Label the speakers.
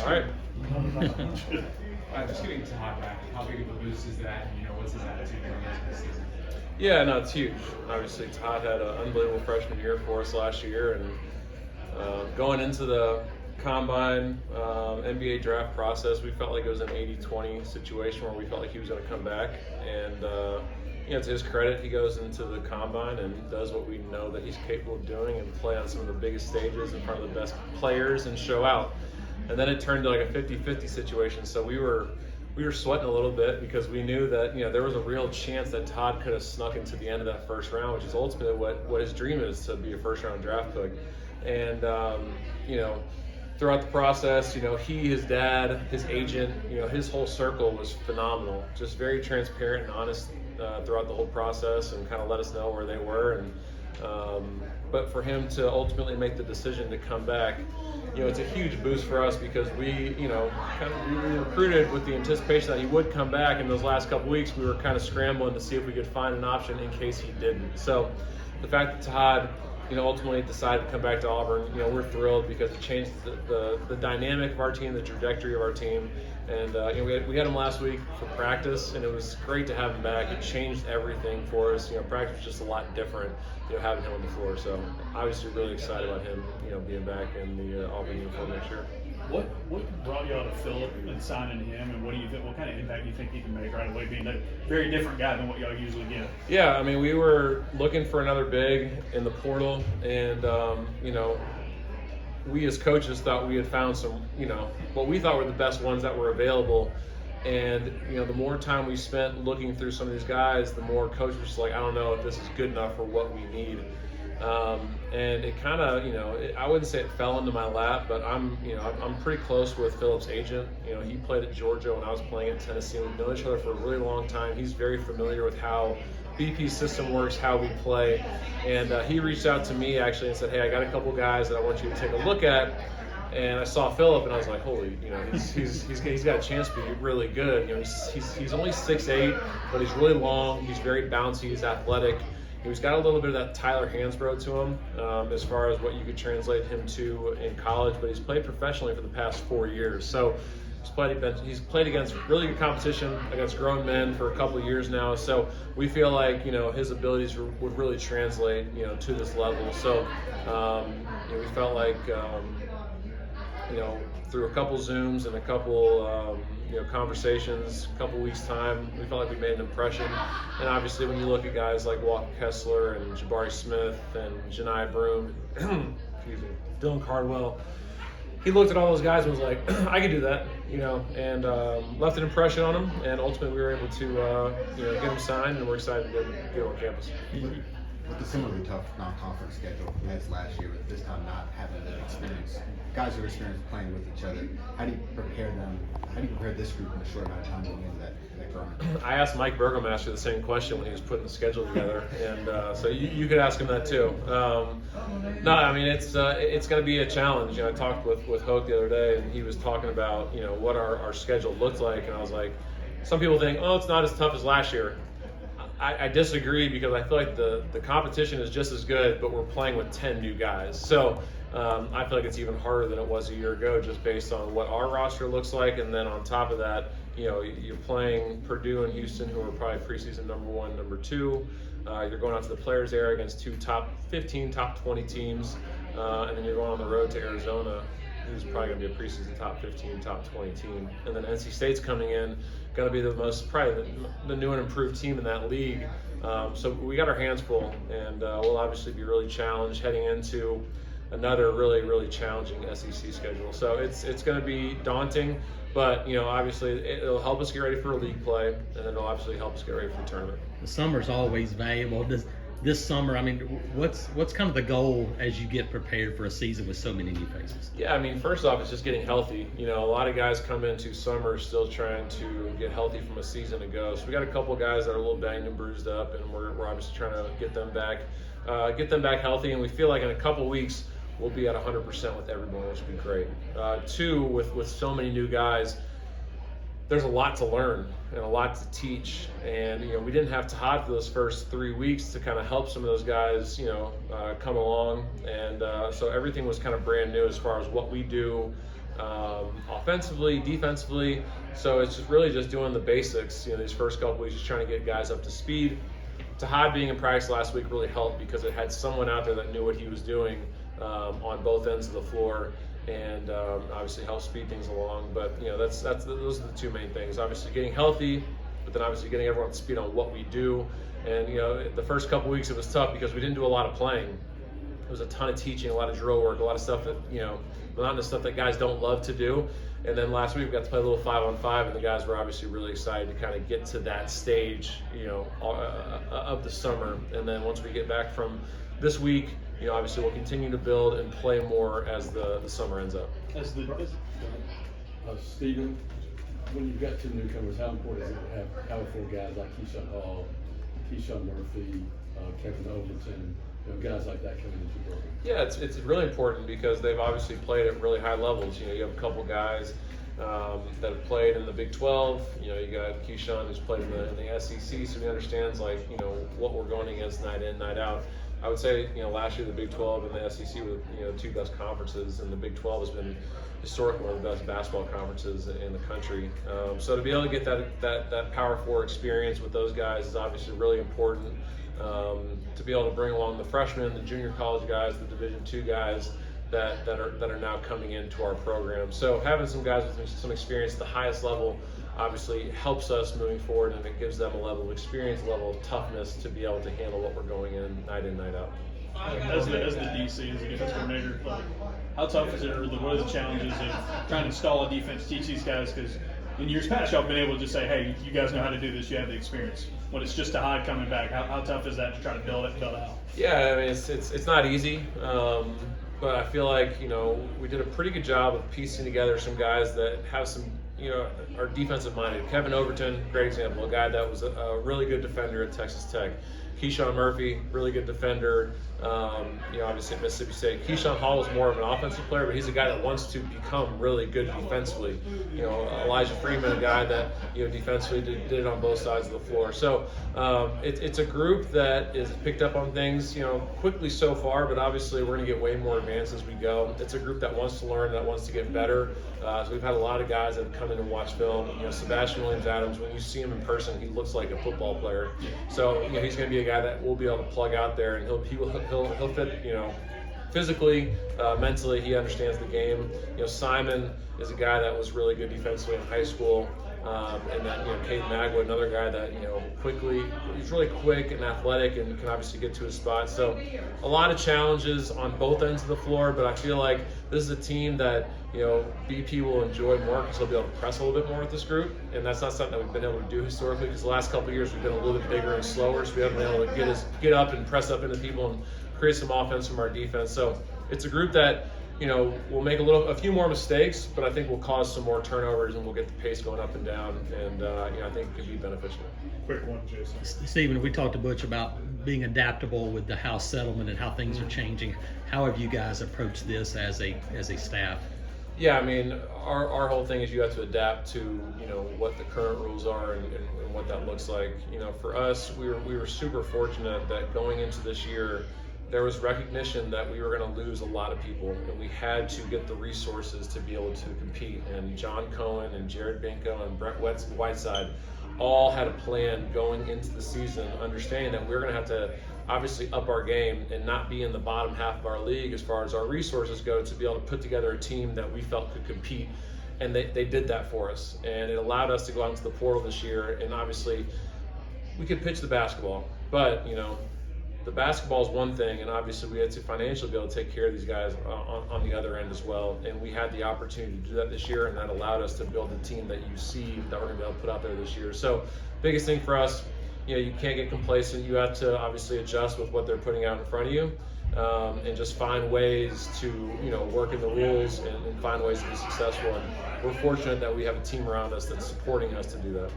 Speaker 1: All right.
Speaker 2: Just getting Todd back, how big of a boost is that? And, what's his attitude going into the season?
Speaker 1: Yeah, no, it's huge. Obviously, Todd had an unbelievable freshman year for us last year, and going into the combine NBA draft process, we felt like it was an 80-20 situation where we felt like he was going to come back. And to his credit, he goes into the combine and does what we know that he's capable of doing and play on some of the biggest stages in front of the best players and show out. And then it turned to like a 50-50 situation. So we were sweating a little bit because we knew that there was a real chance that Todd could have snuck into the end of that first round, which is ultimately what his dream is, to be a first round draft pick. And throughout the process, he, his dad, his agent, his whole circle was phenomenal. Just very transparent and honest throughout the whole process, and kind of let us know where they were. And but for him to ultimately make the decision to come back, it's a huge boost for us because we recruited with the anticipation that he would come back. In those last couple weeks, we were kind of scrambling to see if we could find an option in case he didn't. So the fact that Todd, ultimately decided to come back to Auburn, we're thrilled because it changed the dynamic of our team, the trajectory of our team. And we had him last week for practice, and it was great to have him back. It changed everything for us. Practice was just a lot different, having him on the floor. So obviously really excited about him, being back in the Auburn uniform next year.
Speaker 3: What brought y'all to Phillip and signing him, and what kind of impact do you think he can make right away, being a very different guy than what y'all usually get?
Speaker 1: Yeah, I mean, we were looking for another big in the portal, and we as coaches thought we had found some, what we thought were the best ones that were available. And, the more time we spent looking through some of these guys, the more coach was like, I don't know if this is good enough for what we need. And it kind of, I wouldn't say it fell into my lap, but I'm pretty close with Phillip's agent. He played at Georgia when I was playing at Tennessee. We've known each other for a really long time. He's very familiar with how BP's system works, how we play. And he reached out to me actually and said, hey, I got a couple guys that I want you to take a look at. And I saw Phillip, and I was like, holy, he's got a chance to be really good. He's only 6'8", but he's really long. He's very bouncy. He's athletic. He's got a little bit of that Tyler Hansbrough to him as far as what you could translate him to in college, but he's played professionally for the past 4 years. So he's played against really good competition, against grown men for a couple of years now. So we feel like, his abilities would really translate, to this level. So we felt like, through a couple Zooms and a couple, conversations, a couple weeks time, we felt like we made an impression. And obviously when you look at guys like Walker Kessler and Jabari Smith and Janai Broom, Dylan Cardwell, he looked at all those guys and was like, I could do that, and left an impression on him. And ultimately we were able to, get him signed, and we're excited to get him on campus.
Speaker 4: With the similarly tough non-conference schedule as last year, with this time not having that experience, guys who are experienced playing with each other, how do you prepare them? How do you prepare this group in a short amount of time going into that grind?
Speaker 1: I asked Mike Burgomaster the same question when he was putting the schedule together, and so you could ask him that too. No, I mean it's going to be a challenge. I talked with Hoke the other day, and he was talking about what our schedule looked like, and I was like, some people think, oh, it's not as tough as last year. I disagree because I feel like the competition is just as good, but we're playing with 10 new guys. So I feel like it's even harder than it was a year ago, just based on what our roster looks like. And then on top of that, you're playing Purdue and Houston, who are probably preseason number 1, number 2. You're going out to the Players Era against 2 top 15, top 20 teams. And then you're going on the road to Arizona, who's probably going to be a preseason top 15, top 20 team. And then NC State's coming in, going to be probably the new and improved team in that league. So we got our hands full, and we'll obviously be really challenged heading into another really, really challenging SEC schedule. So it's going to be daunting, but obviously it'll help us get ready for a league play, and then it'll obviously help us get ready for the tournament.
Speaker 5: The summer's always valuable. This summer, I mean, what's kind of the goal as you get prepared for a season with so many new faces?
Speaker 1: Yeah, I mean, first off, it's just getting healthy. A lot of guys come into summer still trying to get healthy from a season ago. So we got a couple guys that are a little banged and bruised up, and we're obviously trying to get them back healthy. And we feel like in a couple weeks we'll be at 100% with everyone, which would be great. Two, with so many new guys, there's a lot to learn and a lot to teach, and we didn't have Todd for those first 3 weeks to kind of help some of those guys come along, and so everything was kind of brand new as far as what we do offensively, defensively. So it's just really just doing the basics. These first couple weeks, just trying to get guys up to speed. Todd being in practice last week really helped because it had someone out there that knew what he was doing on both ends of the floor, and obviously helped speed things along. But those are the two main things. Obviously getting healthy, but then obviously getting everyone up to speed on what we do. And the first couple weeks it was tough because we didn't do a lot of playing. It was a ton of teaching, a lot of drill work, a lot of stuff that monotonous stuff that guys don't love to do. And then last week we got to play a little 5-on-5, and the guys were obviously really excited to kind of get to that stage, of the summer. And then once we get back from this week, obviously we'll continue to build and play more as the summer ends up.
Speaker 6: Steven, when you've got two newcomers, how important is it to have powerful guys like Keyshawn Hall, Keyshawn Murphy, Kevin Overton, guys like that coming into the program?
Speaker 1: Yeah, it's really important because they've obviously played at really high levels. You have a couple guys that have played in the Big 12. You got Keyshawn who's played in the SEC, so he understands what we're going against night in, night out. I would say last year the Big 12 and the SEC were the two best conferences, and the Big 12 has been historically one of the best basketball conferences in the country. So to be able to get that Power 4 experience with those guys is obviously really important. To be able to bring along the freshmen, the junior college guys, the Division II guys that are now coming into our program. So having some guys with some experience at the highest level obviously helps us moving forward, and it gives them a level of experience, a level of toughness to be able to handle what we're going in, night out.
Speaker 3: As the DC, as the defense coordinator, how tough is it, or what are the challenges of trying to install a defense, teach these guys? Because in years past, y'all have been able to just say, hey, you guys know how to do this, you have the experience. When it's just Todd coming back, how tough is that to try to build out?
Speaker 1: Yeah, I mean, it's not easy, but I feel like, we did a pretty good job of piecing together some guys that have some, are defensive minded. Kevin Overton, great example, a guy that was a really good defender at Texas Tech. Keyshawn Murphy, really good defender, obviously at Mississippi State. Keyshawn Hall is more of an offensive player, but he's a guy that wants to become really good defensively. Elijah Freeman, a guy that defensively did it on both sides of the floor. So it's a group that is picked up on things quickly so far, but obviously we're going to get way more advanced as we go. It's a group that wants to learn, that wants to get better. So we've had a lot of guys that have come in and watched film. Sebastian Williams-Adams, when you see him in person, he looks like a football player. So he's going to be a guy that we'll be able to plug out there, and he'll fit physically, mentally. He understands the game. Simon is a guy that was really good defensively in high school, and then Caden Magwood, another guy that he's really quick and athletic and can obviously get to his spot. So a lot of challenges on both ends of the floor, but I feel like this is a team that BP will enjoy more because he'll be able to press a little bit more with this group, and that's not something that we've been able to do historically because the last couple of years we've been a little bit bigger and slower, so we haven't been able to get up and press up into people and create some offense from our defense. So it's a group that we'll make a few more mistakes, but I think we'll cause some more turnovers, and we'll get the pace going up and down, and I think it could be beneficial.
Speaker 3: Quick one, Jason.
Speaker 5: Steven, we talked to Butch about being adaptable with the house settlement and how things are changing. How have you guys approached this as a staff?
Speaker 1: Yeah, I mean, our whole thing is you have to adapt to what the current rules are and what that looks like. For us, we were super fortunate that going into this year, there was recognition that we were going to lose a lot of people, and we had to get the resources to be able to compete. And John Cohen and Jared Binko and Brett Whiteside all had a plan going into the season, understanding that we were going to have to obviously up our game and not be in the bottom half of our league as far as our resources go, to be able to put together a team that we felt could compete. And they did that for us, and it allowed us to go out into the portal this year. And obviously we could pitch the basketball, but the basketball is one thing, and obviously we had to financially be able to take care of these guys on the other end as well. And we had the opportunity to do that this year, and that allowed us to build the team that you see that we're going to be able to put out there this year. So biggest thing for us, you can't get complacent. You have to obviously adjust with what they're putting out in front of you, and just find ways to work in the rules and find ways to be successful. And we're fortunate that we have a team around us that's supporting us to do that.